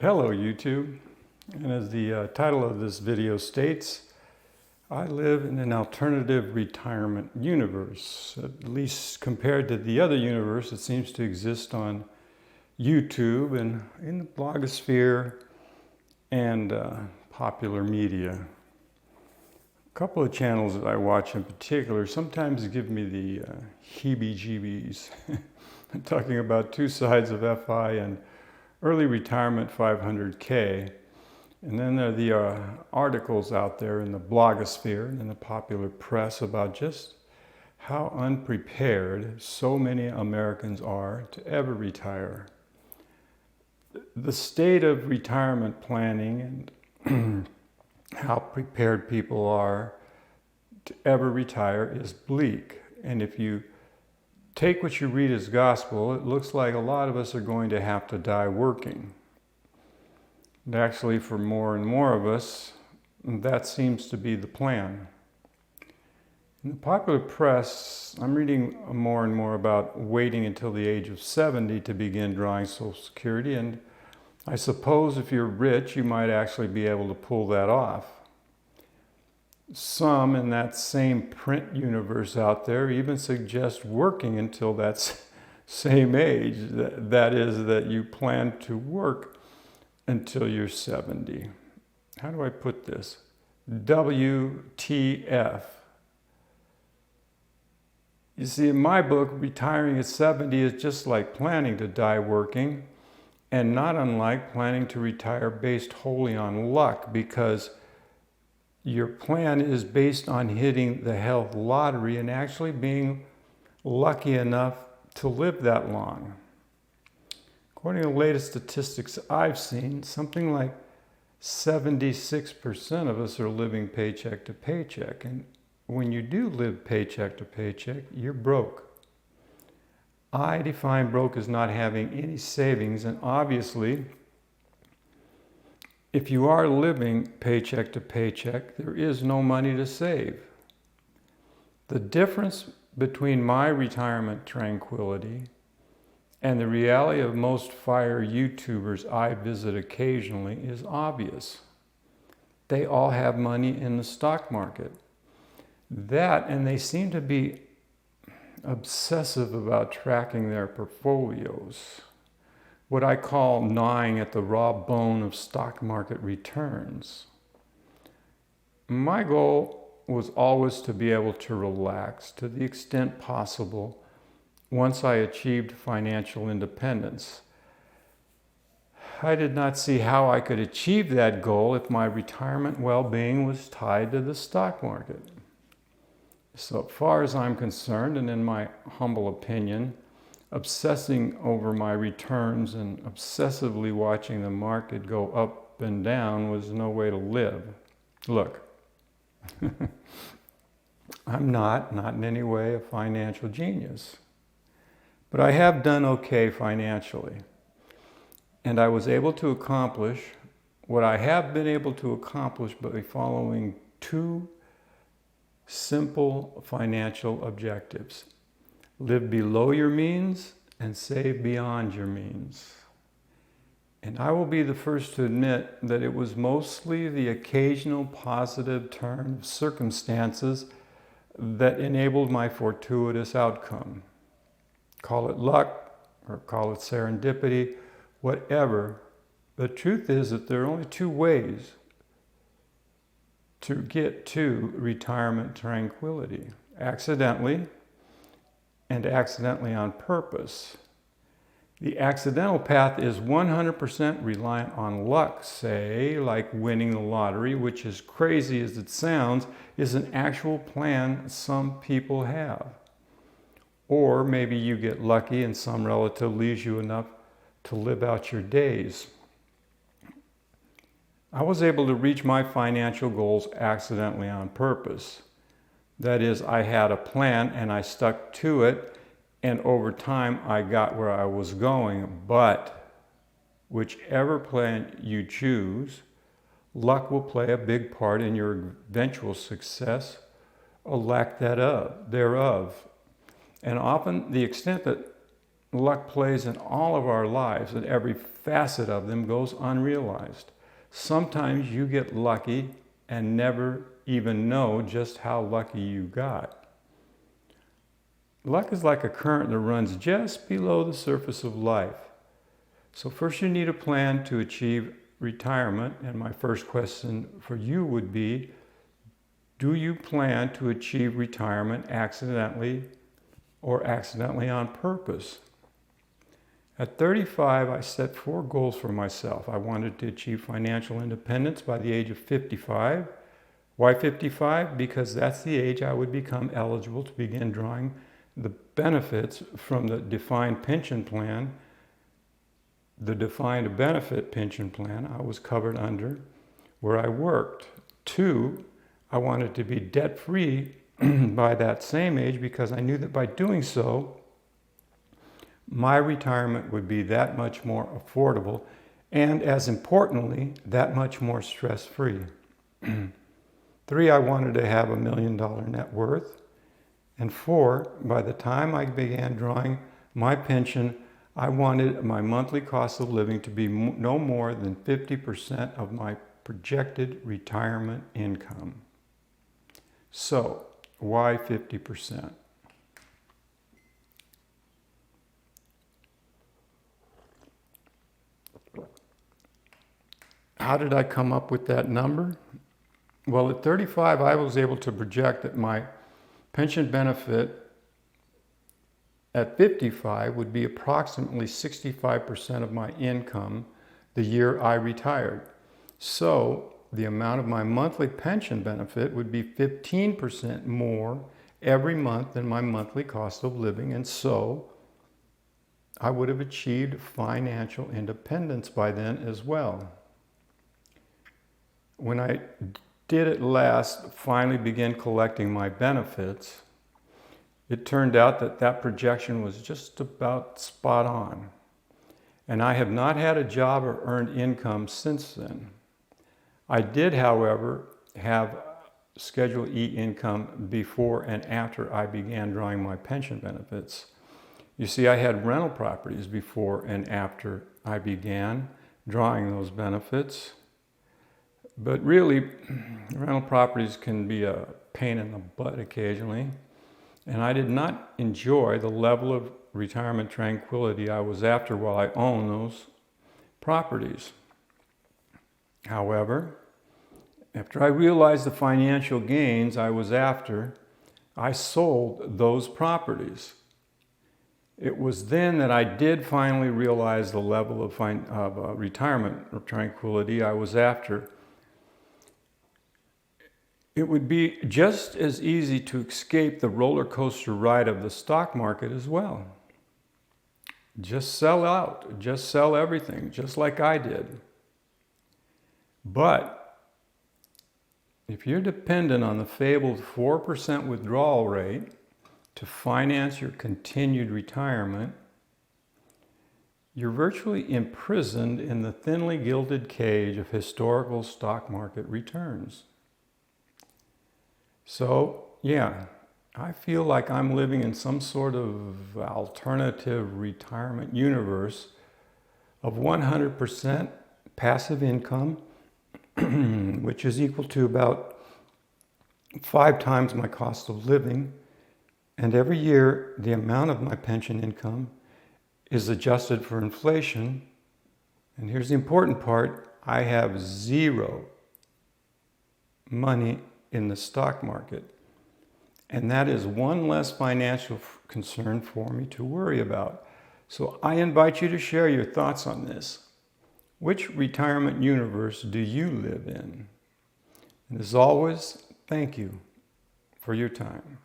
Hello YouTube, and as the title of this video states, I live in an alternative retirement universe, at least compared to the other universe that seems to exist on YouTube and in the blogosphere and popular media. A couple of channels that I watch in particular sometimes give me the heebie-jeebies. I'm talking about Two Sides of FI and Early Retirement 500K. And then there are the articles out there in the blogosphere and in the popular press about just how unprepared so many Americans are to ever retire. The state of retirement planning and how prepared people are to ever retire is bleak. And if you take what you read as gospel, it looks like a lot of us are going to have to die working. And actually, for more and more of us, that seems to be the plan. In the popular press, I'm reading more and more about waiting until the age of 70 to begin drawing Social Security, and I suppose if you're rich, you might actually be able to pull that off. Some in that same print universe out there even suggest working until that same age. That is, that you plan to work until you're 70. How do I put this? WTF. You see, in my book, retiring at 70 is just like planning to die working, and not unlike planning to retire based wholly on luck, because your plan is based on hitting the health lottery and actually being lucky enough to live that long. According to the latest statistics I've seen, something like 76% of us are living paycheck to paycheck. And when you do live paycheck to paycheck, you're broke. I define broke as not having any savings, and obviously, if you are living paycheck to paycheck, there is no money to save. The difference between my retirement tranquility and the reality of most FIRE YouTubers I visit occasionally is obvious. They all have money in the stock market. That, and they seem to be obsessive about tracking their portfolios. What I call gnawing at the raw bone of stock market returns. My goal was always to be able to relax to the extent possible once I achieved financial independence. I did not see how I could achieve that goal if my retirement well-being was tied to the stock market. So far as I'm concerned, and in my humble opinion, obsessing over my returns and obsessively watching the market go up and down was no way to live. Look, I'm not in any way a financial genius, but I have done okay financially. And I was able to accomplish what I have been able to accomplish by following two simple financial objectives. Live below your means and save beyond your means. And I will be the first to admit that it was mostly the occasional positive turn of circumstances that enabled my fortuitous outcome. Call it luck or call it serendipity, whatever. The truth is that there are only two ways to get to retirement tranquility: accidentally and accidentally on purpose. The accidental path is 100% reliant on luck, say, like winning the lottery, which, as crazy as it sounds, is an actual plan some people have. Or maybe you get lucky and some relative leaves you enough to live out your days. I was able to reach my financial goals accidentally on purpose. That is, I had a plan and I stuck to it, and over time I got where I was going. But whichever plan you choose, luck will play a big part in your eventual success or lack thereof. And often the extent that luck plays in all of our lives, and every facet of them goes unrealized. Sometimes you get lucky and never even know just how lucky you got. Luck is like a current that runs just below the surface of life. So first you need a plan to achieve retirement, and my first question for you would be, do you plan to achieve retirement accidentally or accidentally on purpose? At 35, I set 4 goals for myself. I wanted to achieve financial independence by the age of 55. Why 55? Because that's the age I would become eligible to begin drawing the benefits from the defined pension plan, the defined benefit pension plan I was covered under where I worked. 2, I wanted to be debt-free by that same age because I knew that by doing so, my retirement would be that much more affordable and, as importantly, that much more stress-free. 3, I wanted to have $1 million net worth. And 4, by the time I began drawing my pension, I wanted my monthly cost of living to be no more than 50% of my projected retirement income. So, why 50%? How did I come up with that number? Well, at 35, I was able to project that my pension benefit at 55 would be approximately 65% of my income the year I retired. So the amount of my monthly pension benefit would be 15% more every month than my monthly cost of living, and so I would have achieved financial independence by then as well. When I did at last finally begin collecting my benefits, it turned out that that projection was just about spot on. And I have not had a job or earned income since then. I did, however, have Schedule E income before and after I began drawing my pension benefits. You see, I had rental properties before and after I began drawing those benefits. But really, rental properties can be a pain in the butt occasionally. And I did not enjoy the level of retirement tranquility I was after while I owned those properties. However, after I realized the financial gains I was after, I sold those properties. It was then that I did finally realize the level of retirement tranquility I was after. It would be just as easy to escape the roller coaster ride of the stock market as well. Just sell out, just sell everything, just like I did. But if you're dependent on the fabled 4% withdrawal rate to finance your continued retirement, you're virtually imprisoned in the thinly gilded cage of historical stock market returns. So, yeah, I feel like I'm living in some sort of alternative retirement universe of 100% passive income, which is equal to about 5 times my cost of living. And every year, the amount of my pension income is adjusted for inflation. And here's the important part: I have 0 money in the stock market. And that is one less financial concern for me to worry about. So I invite you to share your thoughts on this. Which retirement universe do you live in? And as always, thank you for your time.